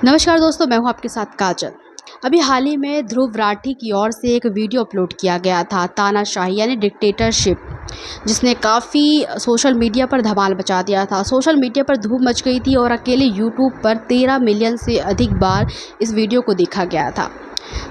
नमस्कार दोस्तों, मैं हूं आपके साथ काजल। अभी हाल ही में ध्रुव राठी की ओर से एक वीडियो अपलोड किया गया था, तानाशाही यानी डिक्टेटरशिप, जिसने काफ़ी सोशल मीडिया पर धमाल मचा दिया था। सोशल मीडिया पर धूम मच गई थी और अकेले यूट्यूब पर 13 मिलियन से अधिक बार इस वीडियो को देखा गया था।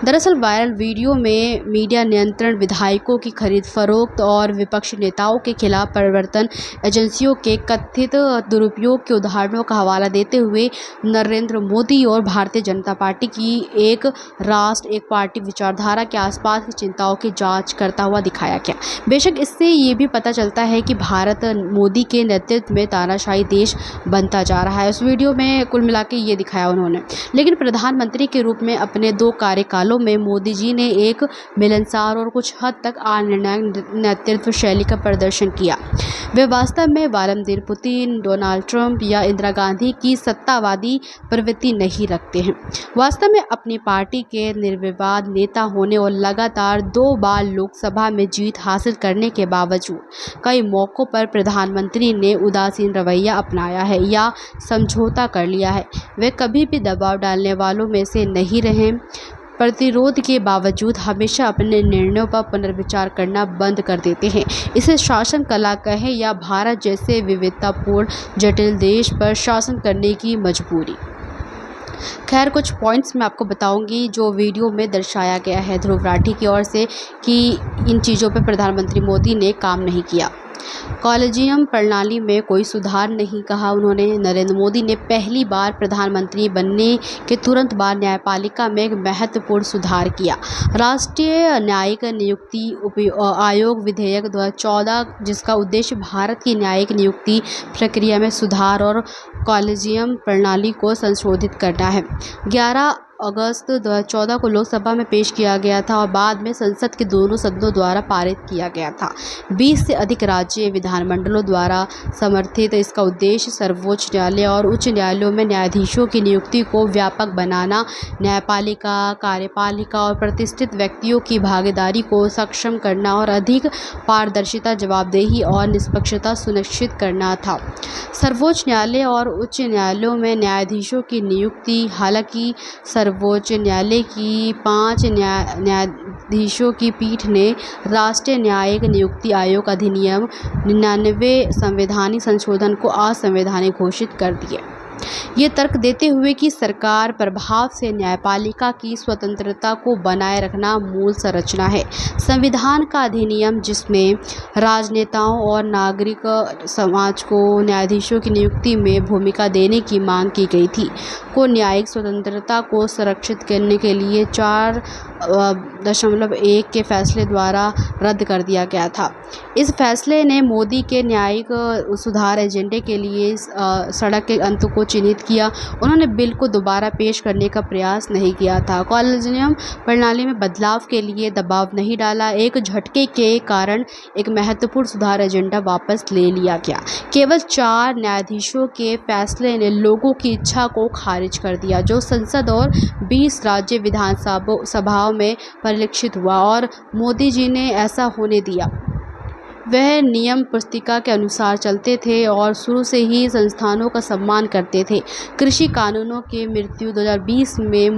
दरअसल वायरल वीडियो में मीडिया नियंत्रण, विधायकों की खरीद फरोख्त और विपक्षी नेताओं के खिलाफ प्रवर्तन एजेंसियों के कथित दुरुपयोग के उदाहरणों का हवाला देते हुए नरेंद्र मोदी और भारतीय जनता पार्टी की एक राष्ट्र एक पार्टी विचारधारा के आसपास की चिंताओं की जांच करता हुआ दिखाया गया। बेशक इससे ये भी पता चलता है कि भारत मोदी के नेतृत्व में तानाशाही देश बनता जा रहा है। उस वीडियो में कुल मिला के ये दिखाया उन्होंने। लेकिन प्रधानमंत्री के रूप में अपने 2 कार्यकालों में मोदी जी ने एक मिलनसार और कुछ हद तक अनिर्णायक नेतृत्व शैली का प्रदर्शन किया। वे वास्तव में व्लादिमीर पुतिन, डोनाल्ड ट्रंप या इंदिरा गांधी की सत्तावादी प्रवृत्ति नहीं रखते हैं। वास्तव में अपनी पार्टी के निर्विवाद नेता होने और लगातार 2 बार लोकसभा में जीत हासिल करने के बावजूद कई मौक़ों पर प्रधानमंत्री ने उदासीन रवैया अपनाया है या समझौता कर लिया है। वे कभी भी दबाव डालने वालों में से नहीं रहे। प्रतिरोध के बावजूद हमेशा अपने निर्णयों पर पुनर्विचार करना बंद कर देते हैं। इसे शासन कला कहें या भारत जैसे विविधतापूर्ण जटिल देश पर शासन करने की मजबूरी। खैर, कुछ पॉइंट्स मैं आपको बताऊंगी जो वीडियो में दर्शाया गया है ध्रुव राठी की ओर से कि इन चीज़ों पर प्रधानमंत्री मोदी ने काम नहीं किया। कॉलेजियम प्रणाली में कोई सुधार नहीं कहा उन्होंने। नरेंद्र मोदी ने पहली बार प्रधानमंत्री बनने के तुरंत बाद न्यायपालिका में एक महत्वपूर्ण सुधार किया। राष्ट्रीय न्यायिक नियुक्ति आयोग विधेयक 2014, जिसका उद्देश्य भारत की न्यायिक नियुक्ति प्रक्रिया में सुधार और कॉलेजियम प्रणाली को संशोधित करना है, 11 अगस्त 2014 को लोकसभा में पेश किया गया था और बाद में संसद के दोनों सदनों द्वारा पारित किया गया था। 20 से अधिक राज्य विधानमंडलों द्वारा समर्थित इसका उद्देश्य सर्वोच्च न्यायालय और उच्च न्यायालयों में न्यायाधीशों की नियुक्ति को व्यापक बनाना, न्यायपालिका, कार्यपालिका और प्रतिष्ठित व्यक्तियों की भागीदारी को सक्षम करना और अधिक पारदर्शिता, जवाबदेही और निष्पक्षता सुनिश्चित करना था। सर्वोच्च न्यायालय और उच्च न्यायालयों में न्यायाधीशों की नियुक्ति, हालांकि सर्वोच्च न्यायालय की 5 न्यायाधीशों की पीठ ने राष्ट्रीय न्यायिक नियुक्ति आयोग अधिनियम 99 संवैधानिक संशोधन को असंवैधानिक घोषित कर दिए, ये तर्क देते हुए कि सरकार प्रभाव से न्यायपालिका की स्वतंत्रता को बनाए रखना मूल संरचना है। संविधान का अधिनियम, जिसमें राजनेताओं और नागरिक समाज को न्यायाधीशों की नियुक्ति में भूमिका देने की मांग की गई थी, को न्यायिक स्वतंत्रता को संरक्षित करने के लिए 4.1 के फैसले द्वारा रद्द कर दिया गया था। इस फैसले ने मोदी के न्यायिक सुधार एजेंडे के लिए सड़क के अंत को चिन्हित किया। उन्होंने बिल को दोबारा पेश करने का प्रयास नहीं किया था। कॉलेजियम प्रणाली में बदलाव के लिए दबाव नहीं डाला। एक झटके के कारण एक महत्वपूर्ण सुधार एजेंडा वापस ले लिया गया। केवल 4 न्यायाधीशों के फैसले ने लोगों की इच्छा को खारिज कर दिया, जो संसद और 20 राज्य विधानसभाओं में परिलक्षित हुआ, और मोदी जी ने ऐसा होने दिया। वह नियम पुस्तिका के अनुसार चलते थे और शुरू से ही संस्थानों का सम्मान करते थे। कृषि कानूनों की मृत्यु 2020 में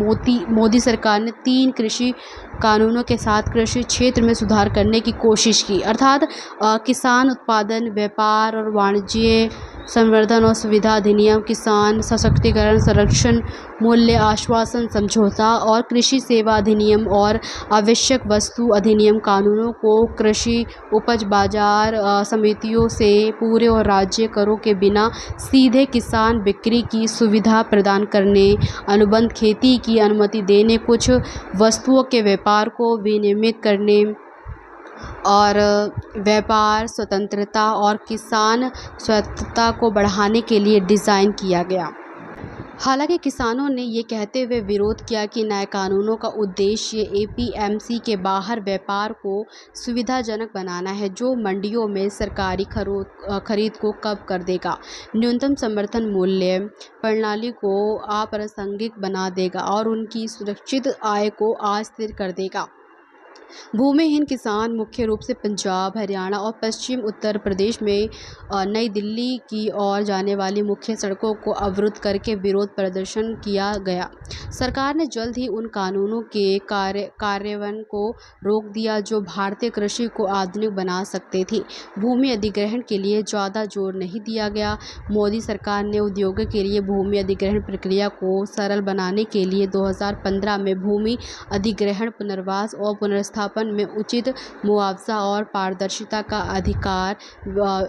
मोदी सरकार ने 3 कृषि कानूनों के साथ कृषि क्षेत्र में सुधार करने की कोशिश की, अर्थात किसान उत्पादन, व्यापार और वाणिज्य संवर्धन और सुविधा अधिनियम, किसान सशक्तिकरण, संरक्षण मूल्य आश्वासन समझौता और कृषि सेवा अधिनियम और आवश्यक वस्तु अधिनियम कानूनों को कृषि उपज बाजार समितियों से पूरे और राज्य करों के बिना सीधे किसान बिक्री की सुविधा प्रदान करने, अनुबंध खेती की अनुमति देने, कुछ वस्तुओं के व्यापार को विनियमित करने और व्यापार स्वतंत्रता और किसान स्वायत्तता को बढ़ाने के लिए डिज़ाइन किया गया। हालांकि किसानों ने ये कहते हुए विरोध किया कि नए कानूनों का उद्देश्य एपीएमसी के बाहर व्यापार को सुविधाजनक बनाना है, जो मंडियों में सरकारी खरीद को कम कर देगा, न्यूनतम समर्थन मूल्य प्रणाली को अप्रासंगिक बना देगा और उनकी सुरक्षित आय को अस्थिर कर देगा। भूमिहीन किसान मुख्य रूप से पंजाब, हरियाणा और पश्चिम उत्तर प्रदेश में नई दिल्ली की ओर जाने वाली मुख्य सड़कों को अवरुद्ध करके विरोध प्रदर्शन किया गया। सरकार ने जल्द ही उन कानूनों के कार्यान्वयन को रोक दिया जो भारतीय कृषि को आधुनिक बना सकते थे। भूमि अधिग्रहण के लिए ज़्यादा जोर नहीं दिया गया। मोदी सरकार ने उद्योगों के लिए भूमि अधिग्रहण प्रक्रिया को सरल बनाने के लिए 2015 में भूमि अधिग्रहण, पुनर्वास और पुनर्स्थापन में उचित मुआवजा और पारदर्शिता का अधिकार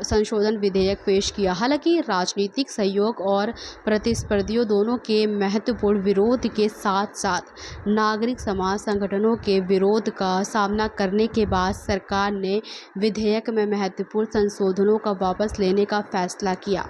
संशोधन विधेयक पेश किया। हालांकि राजनीतिक सहयोग और प्रतिस्पर्धियों दोनों के महत्वपूर्ण विरोध के साथ साथ नागरिक समाज संगठनों के विरोध का सामना करने के बाद सरकार ने विधेयक में महत्वपूर्ण संशोधनों का वापस लेने का फैसला किया।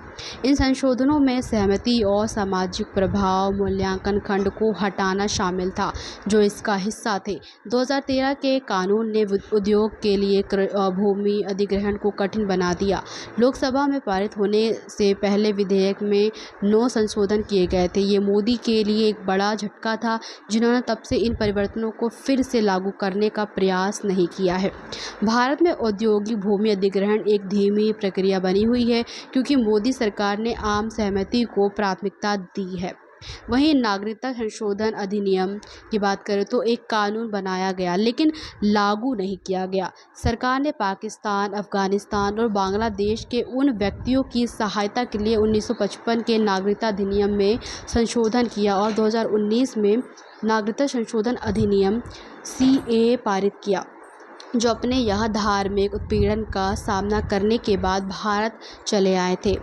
इन संशोधनों में सहमति और सामाजिक प्रभाव मूल्यांकन खंड को हटाना शामिल था, जो इसका हिस्सा थे। 2013 के कानून ने उद्योग के लिए भूमि अधिग्रहण को कठिन बना दिया। लोकसभा में पारित होने से पहले विधेयक में 9 संशोधन किए गए थे। ये मोदी के लिए एक बड़ा झटका था, जिन्होंने तब से इन परिवर्तनों को फिर से लागू करने का प्रयास नहीं किया है। भारत में औद्योगिक भूमि अधिग्रहण एक धीमी प्रक्रिया बनी हुई है, क्योंकि मोदी सरकार ने आम सहमति को प्राथमिकता दी है। वहीं नागरिकता संशोधन अधिनियम की बात करें तो एक कानून बनाया गया, लेकिन लागू नहीं किया गया। सरकार ने पाकिस्तान, अफगानिस्तान और बांग्लादेश के उन व्यक्तियों की सहायता के लिए 1955 के नागरिकता अधिनियम में संशोधन किया और 2019 में नागरिकता संशोधन अधिनियम CAA पारित किया, जो अपने यहाँ धार्मिक उत्पीड़न का सामना करने के बाद भारत चले आए थे।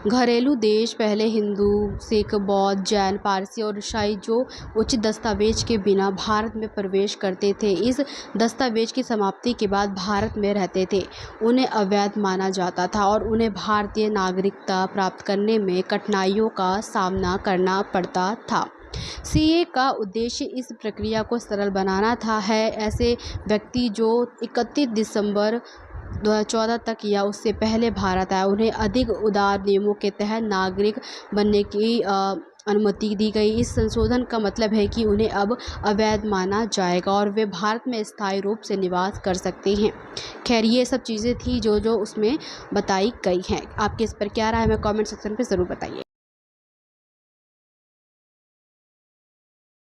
घरेलू देश पहले हिंदू, सिख, बौद्ध, जैन, पारसी और ईसाई जो उचित दस्तावेज के बिना भारत में प्रवेश करते थे, इस दस्तावेज की समाप्ति के बाद भारत में रहते थे, उन्हें अवैध माना जाता था और उन्हें भारतीय नागरिकता प्राप्त करने में कठिनाइयों का सामना करना पड़ता था। CAA का उद्देश्य इस प्रक्रिया को सरल बनाना था। ऐसे व्यक्ति जो 31 दिसंबर 2014 तक या उससे पहले भारत आए, उन्हें अधिक उदार नियमों के तहत नागरिक बनने की अनुमति दी गई। इस संशोधन का मतलब है कि उन्हें अब अवैध माना जाएगा और वे भारत में स्थायी रूप से निवास कर सकते हैं। खैर, ये सब चीज़ें थी जो उसमें बताई गई हैं। आपके इस पर क्या राय है, हमें कमेंट सेक्शन पे ज़रूर बताइए।